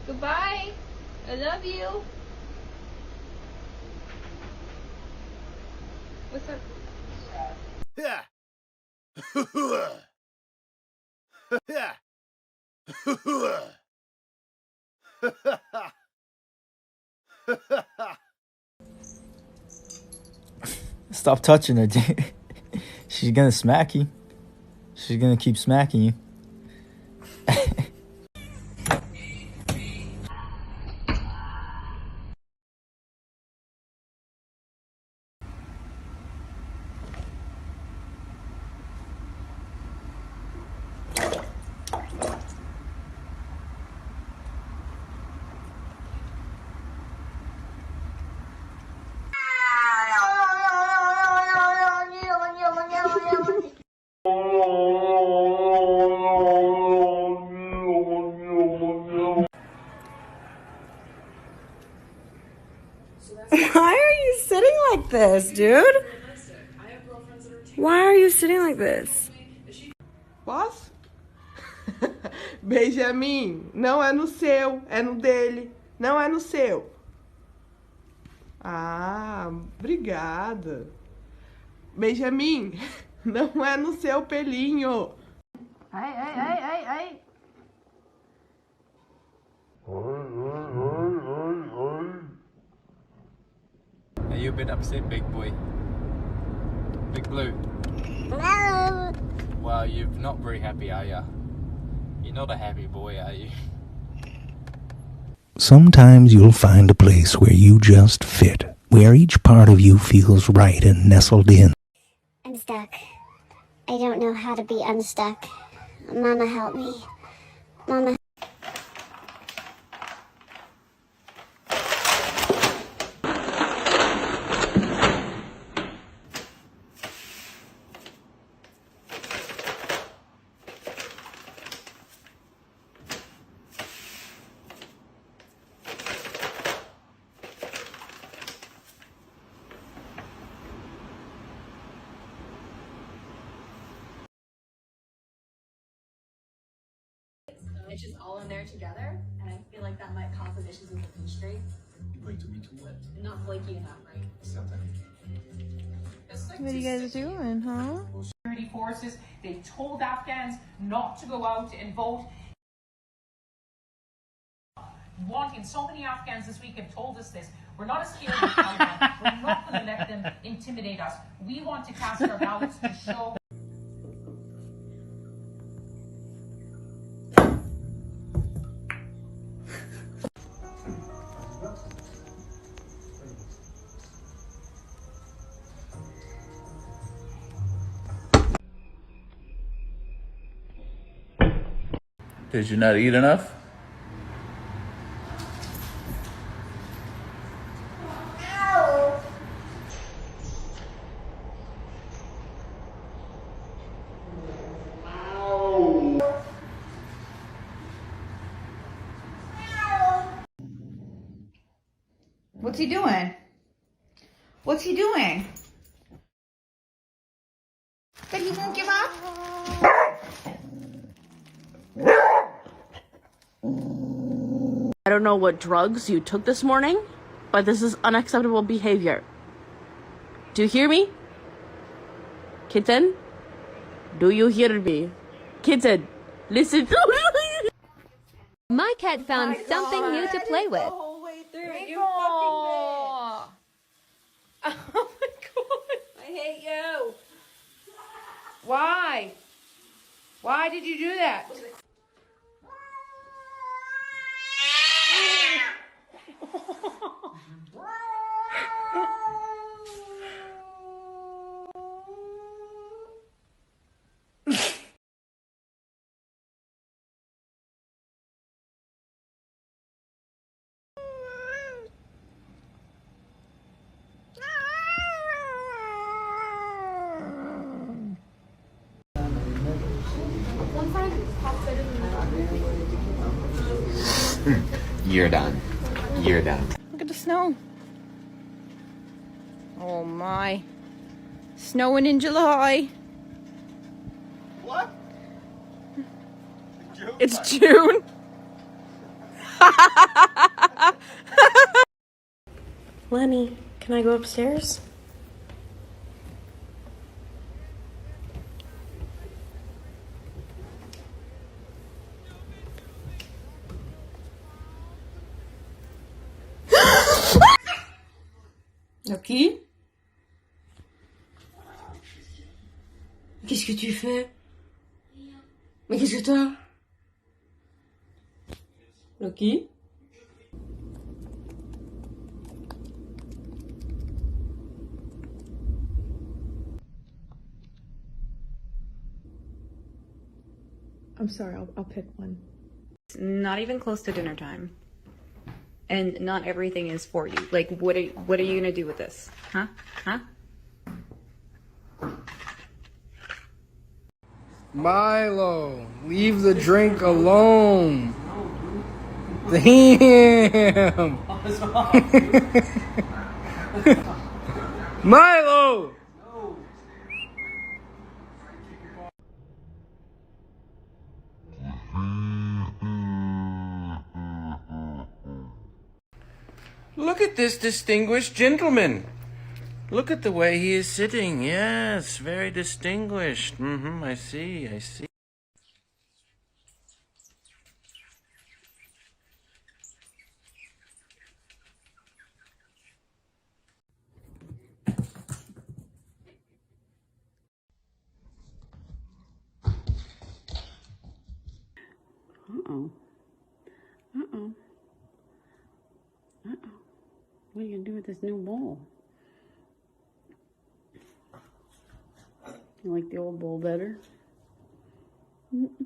Goodbye. I love you. What's up? Yeah. Yeah. Stop touching her, dude. She's gonna smack you. She's gonna keep smacking you. Why are you sitting like this, dude? Why are you sitting like this? Posso? Benjamin, não é no seu, é no dele. Não é no seu. Ah, obrigada. Benjamin, não é no seu pelinho. Ai, ai, ai, ai, ai. Are you a bit upset, big boy? Big Blue? Well, you're not very happy, are you? You're not a happy boy, are you? Sometimes you'll find a place where you just fit, where each part of you feels right and nestled in. I'm stuck. I don't know how to be unstuck. Mama, help me. Mama. It's just all in there together, and I feel like that might cause some issues with the pinch straight. Wait to me too wet. Not flaky enough, right? What are you guys doing, huh? Security forces, they told Afghans not to go out and vote. Wanting so many Afghans this week have told us this. We're not as scared of the Taliban. We're not going to let them intimidate us. We want to cast our ballots to show. Did you not eat enough? What's he doing? What's he doing? But he won't give up? I don't know what drugs you took this morning, but this is unacceptable behavior. Do you hear me? Kitten? Do you hear me? Kitten, listen. My cat found something new to play with. Oh my god. I hate you. Why? Why did you do that? You're done. You're done. Look at the snow. Oh my. Snowing in July. What? It's June. Lenny, can I go upstairs? Loki? Qu'est-ce que tu fais? Mais qu'est-ce que t'as? Loki? I'm sorry, I'll pick one. It's not even close to dinner time. And not everything is for you. Like, what are you gonna do with this? Huh? Huh? Milo, leave the drink alone. Damn. Milo. Look at this distinguished gentleman. Look at the way he is sitting. Yes, very distinguished. I see, I see. Uh-oh. Uh-oh. Uh-oh. What are you gonna do with this new bowl? You like the old bowl better? We're also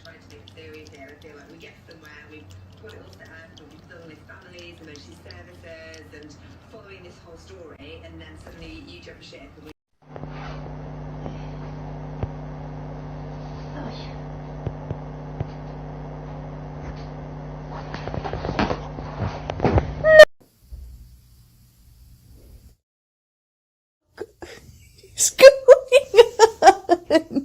trying to make a series here. I feel like we get somewhere, we've got it all set up, and we've done with families, emergency services, and following this whole story, and then suddenly you jump ship. And we What's going on?